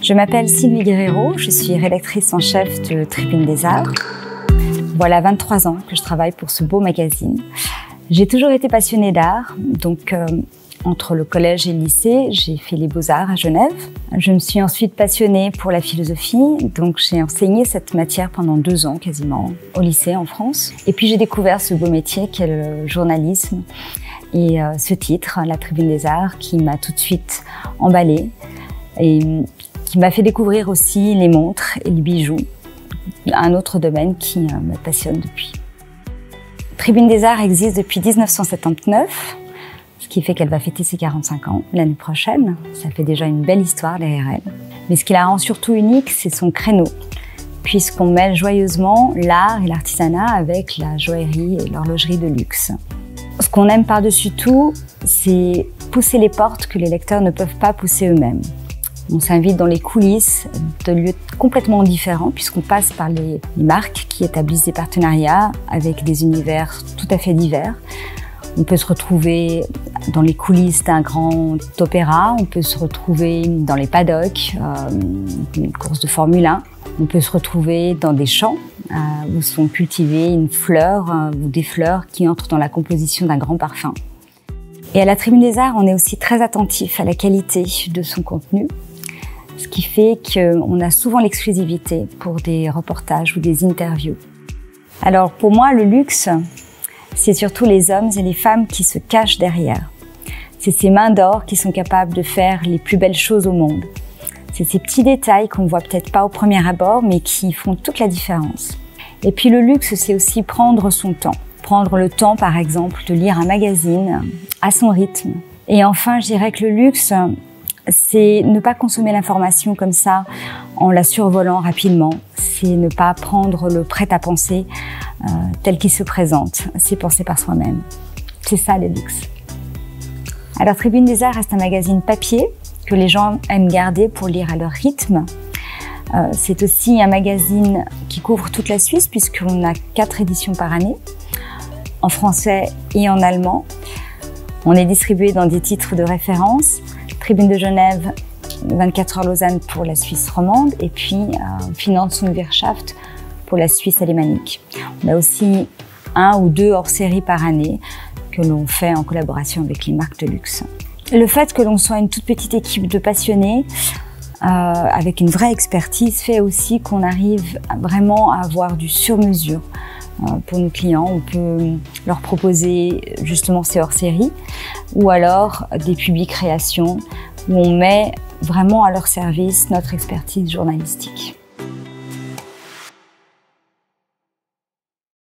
Je m'appelle Sylvie Guerrero, je suis rédactrice en chef de Tribune des Arts. Voilà 23 ans que je travaille pour ce beau magazine. J'ai toujours été passionnée d'art, donc entre le collège et le lycée, j'ai fait les beaux-arts à Genève. Je me suis ensuite passionnée pour la philosophie, donc j'ai enseigné cette matière pendant 2 ans quasiment au lycée en France. Et puis j'ai découvert ce beau métier qu'est le journalisme et ce titre, la Tribune des Arts, qui m'a tout de suite emballée et qui m'a fait découvrir aussi les montres et les bijoux, un autre domaine qui me passionne depuis. Tribune des Arts existe depuis 1979, ce qui fait qu'elle va fêter ses 45 ans l'année prochaine. Ça fait déjà une belle histoire derrière elle. Mais ce qui la rend surtout unique, c'est son créneau, puisqu'on mêle joyeusement l'art et l'artisanat avec la joaillerie et l'horlogerie de luxe. Ce qu'on aime par-dessus tout, c'est pousser les portes que les lecteurs ne peuvent pas pousser eux-mêmes. On s'invite dans les coulisses de lieux complètement différents puisqu'on passe par les marques qui établissent des partenariats avec des univers tout à fait divers. On peut se retrouver dans les coulisses d'un grand opéra, on peut se retrouver dans les paddocks, une course de Formule 1. On peut se retrouver dans des champs où sont cultivées une fleur ou des fleurs qui entrent dans la composition d'un grand parfum. Et à la Tribune des Arts, on est aussi très attentif à la qualité de son contenu, ce qui fait qu'on a souvent l'exclusivité pour des reportages ou des interviews. Alors pour moi, le luxe, c'est surtout les hommes et les femmes qui se cachent derrière. C'est ces mains d'or qui sont capables de faire les plus belles choses au monde. C'est ces petits détails qu'on voit peut-être pas au premier abord, mais qui font toute la différence. Et puis le luxe, c'est aussi prendre son temps. Prendre le temps, par exemple, de lire un magazine à son rythme. Et enfin, je dirais que le luxe, c'est ne pas consommer l'information comme ça en la survolant rapidement. C'est ne pas prendre le prêt-à-penser tel qu'il se présente. C'est penser par soi-même. C'est ça le luxe. Alors Tribune des Arts reste un magazine papier que les gens aiment garder pour lire à leur rythme. C'est aussi un magazine qui couvre toute la Suisse puisqu'on a 4 éditions par année, en français et en allemand. On est distribué dans des titres de référence. Tribune de Genève, 24 heures Lausanne pour la Suisse romande et puis Finanz und Wirtschaft pour la Suisse alémanique. On a aussi 1 ou 2 hors-série par année que l'on fait en collaboration avec les marques de luxe. Le fait que l'on soit une toute petite équipe de passionnés avec une vraie expertise fait aussi qu'on arrive vraiment à avoir du sur-mesure pour nos clients. On peut leur proposer justement ces hors-séries ou alors des publics-créations où on met vraiment à leur service notre expertise journalistique.